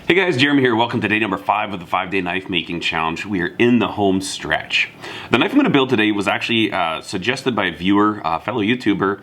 Hey guys, Jeremy here. Welcome to day number 5 of the 5-day knife making challenge. We are in the home stretch. The knife I'm going to build today was actually suggested by a viewer, a fellow YouTuber.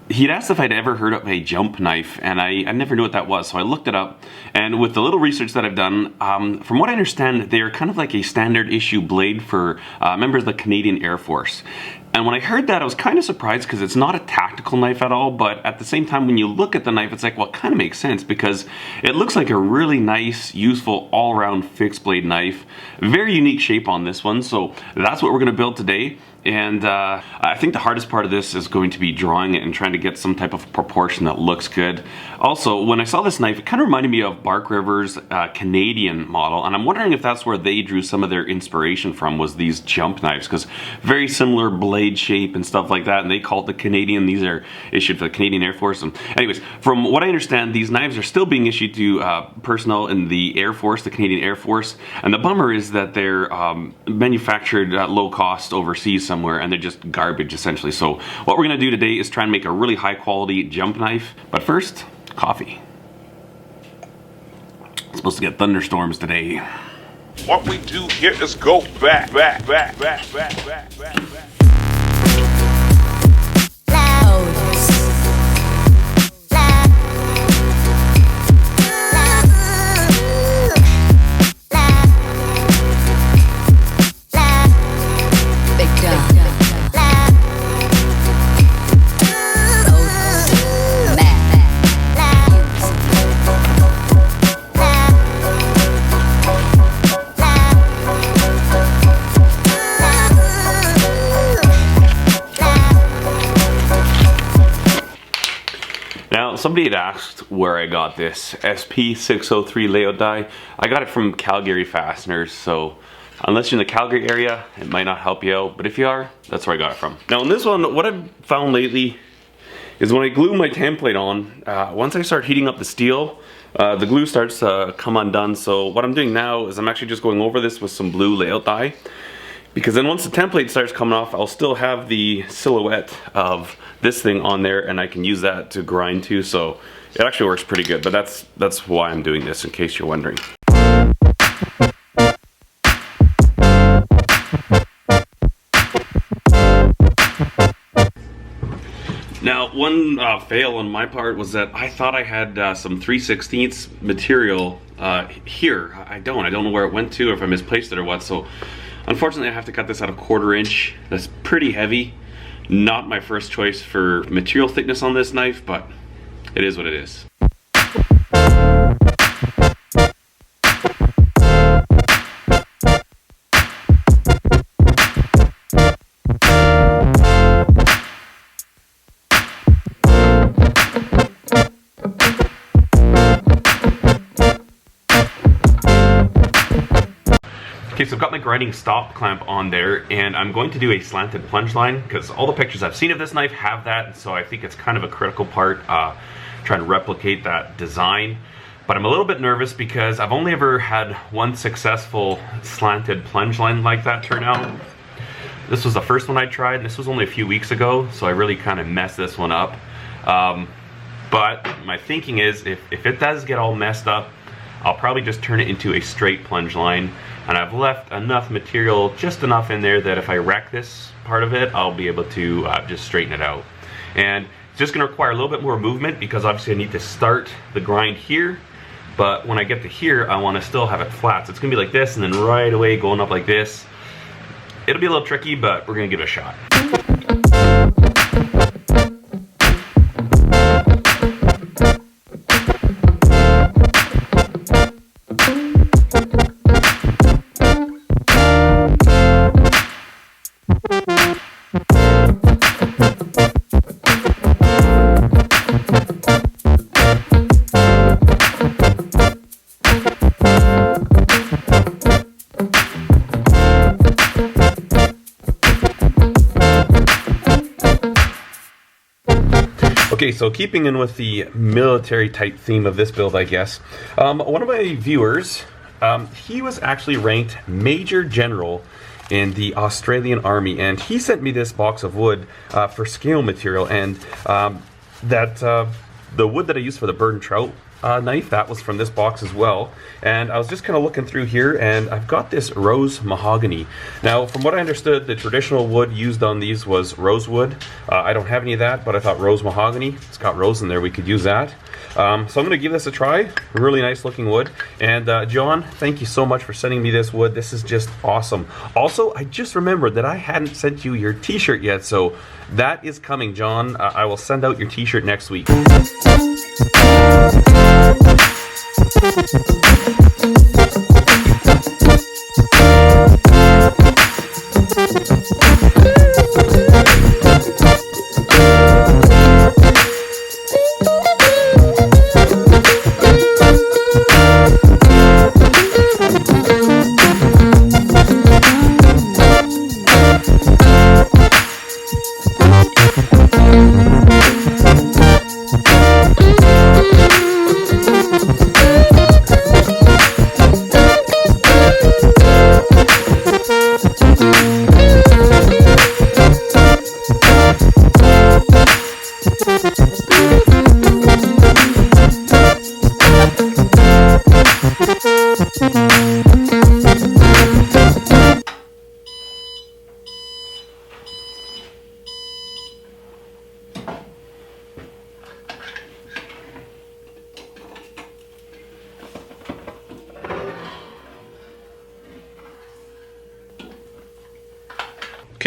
He'd asked if I'd ever heard of a jump knife, and I never knew what that was, so I looked it up. And with the little research that I've done, from what I understand, they're kind of like a standard issue blade for members of the Canadian Air Force. And when I heard that, I was kind of surprised because it's not a tactical knife at all, but at the same time, when you look at the knife, it's like, well, it kind of makes sense because it looks like a really nice, useful, all-around fixed blade knife. Very unique shape on this one, so that's what we're going to build today. And I think the hardest part of this is going to be drawing it and trying to get some type of proportion that looks good. Also, when I saw this knife, it kind of reminded me of Bark River's Canadian model, and I'm wondering if that's where they drew some of their inspiration from, was these jump knives, because very similar blade shape and stuff like that, and they call it the Canadian. These are issued for the Canadian Air Force. And anyways, from what I understand, these knives are still being issued to personnel in the Air Force, the Canadian Air Force, and the bummer is that they're manufactured at low cost overseas somewhere, and they're just garbage essentially. So what we're gonna do today is try and make a really high quality jump knife. But first, coffee. It's supposed to get thunderstorms today. What we do here is go back. Somebody had asked where I got this SP603 layout die. I got it from Calgary Fasteners, so unless you're in the Calgary area, it might not help you out, but if you are, that's where I got it from. Now in this one, what I've found lately is when I glue my template on, once I start heating up the steel, the glue starts to come undone. So what I'm doing now is I'm actually just going over this with some blue layout dye, because then once the template starts coming off, I'll still have the silhouette of this thing on there, and I can use that to grind to. So it actually works pretty good, but that's why I'm doing this, in case you're wondering. Now, one fail on my part was that I thought I had some 3/16 material here. I don't know where it went to, or if I misplaced it or what. So unfortunately, I have to cut this out of 1/4 inch. That's pretty heavy. Not my first choice for material thickness on this knife, but it is what it is. Okay, so I've got my grinding stop clamp on there, and I'm going to do a slanted plunge line because all the pictures I've seen of this knife have that, so I think it's kind of a critical part, trying to replicate that design. But I'm a little bit nervous because I've only ever had one successful slanted plunge line like that turn out. This was the first one I tried, and this was only a few weeks ago, so I really kind of messed this one up. But my thinking is, if it does get all messed up, I'll probably just turn it into a straight plunge line, and I've left enough material, just enough in there, that if I wreck this part of it, I'll be able to just straighten it out. And it's just going to require a little bit more movement because obviously I need to start the grind here, but when I get to here, I want to still have it flat. So it's going to be like this, and then right away going up like this. It'll be a little tricky, but we're going to give it a shot. Okay, so keeping in with the military type theme of this build, I guess, one of my viewers, he was actually ranked Major General in the Australian Army, and he sent me this box of wood for scale material, and the wood that I use for the bird and trout knife. That was from this box as well. And I was just kind of looking through here, and I've got this rose mahogany. Now, from what I understood, the traditional wood used on these was rosewood. I don't have any of that, but I thought rose mahogany. It's got rose in there. We could use that. So I'm going to give this a try. Really nice looking wood. And John, thank you so much for sending me this wood. This is just awesome. Also, I just remembered that I hadn't sent you your t-shirt yet, so that is coming, John. I will send out your t-shirt next week.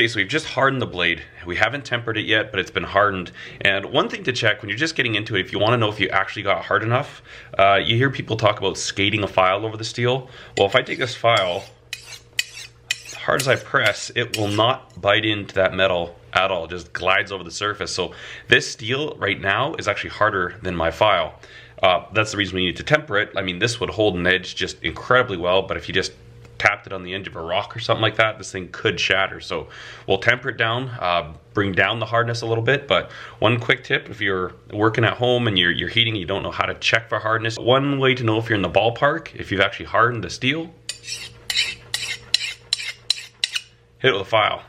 Okay, so we've just hardened the blade. We haven't tempered it yet, but it's been hardened. And one thing to check when you're just getting into it, if you want to know if you actually got hard enough, you hear people talk about skating a file over the steel. Well, if I take this file, as hard as I press, it will not bite into that metal at all. It just glides over the surface. So this steel right now is actually harder than my file. That's the reason we need to temper it. I mean, this would hold an edge just incredibly well, but if you just tapped it on the edge of a rock or something like that, this thing could shatter. So we'll temper it down, bring down the hardness a little bit. But one quick tip, if you're working at home and you're heating, you don't know how to check for hardness, one way to know if you're in the ballpark, if you've actually hardened the steel, hit it with a file.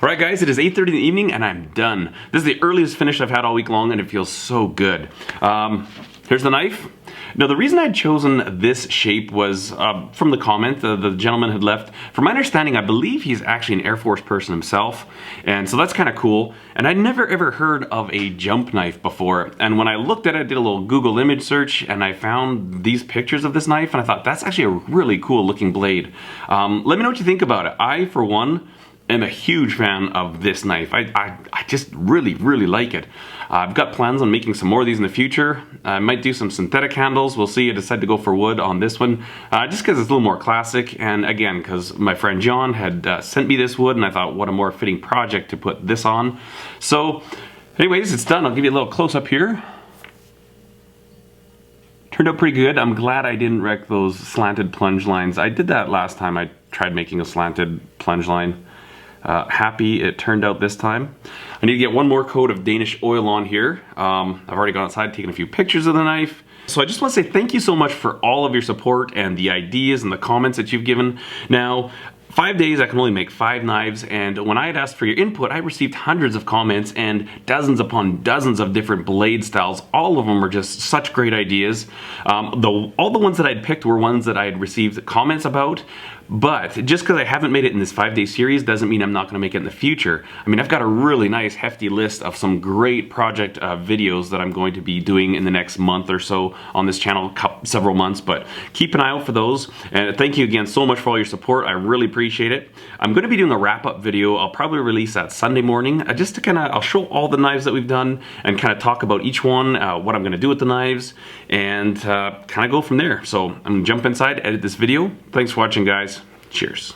Alright guys, it is 8:30 in the evening and I'm done. This is the earliest finish I've had all week long and it feels so good. Here's the knife. Now the reason I'd chosen this shape was from the comment the gentleman had left. From my understanding, I believe he's actually an Air Force person himself, and so that's kind of cool. And I'd never ever heard of a jump knife before, and when I looked at it, I did a little Google image search and I found these pictures of this knife and I thought that's actually a really cool looking blade. Let me know what you think about it. I, for one, am a huge fan of this knife. I just really like it. I've got plans on making some more of these in the future. I might do some synthetic handles. We'll see. I decided to go for wood on this one just because it's a little more classic, and again because my friend John had sent me this wood and I thought what a more fitting project to put this on. So anyways, it's done. I'll give you a little close-up here. Turned out pretty good. I'm glad I didn't wreck those slanted plunge lines. I did that last time I tried making a slanted plunge line. Happy it turned out this time. I need to get one more coat of Danish oil on here. I've already gone outside, taken a few pictures of the knife. So I just want to say thank you so much for all of your support and the ideas and the comments that you've given. Now, 5 days I can only make 5 knives, and when I had asked for your input, I received hundreds of comments and dozens upon dozens of different blade styles. All of them were just such great ideas. All the ones that I'd picked were ones that I had received comments about, but just because I haven't made it in this 5-day series doesn't mean I'm not going to make it in the future. I mean, I've got a really nice hefty list of some great project videos that I'm going to be doing in the next month or so on this channel, several months, but keep an eye out for those. And thank you again so much for all your support. I really appreciate it. I'm going to be doing a wrap-up video. I'll probably release that Sunday morning just to I'll show all the knives that we've done and kind of talk about each one, what I'm going to do with the knives, and kind of go from there. So I'm going to jump inside, edit this video. Thanks for watching, guys. Cheers.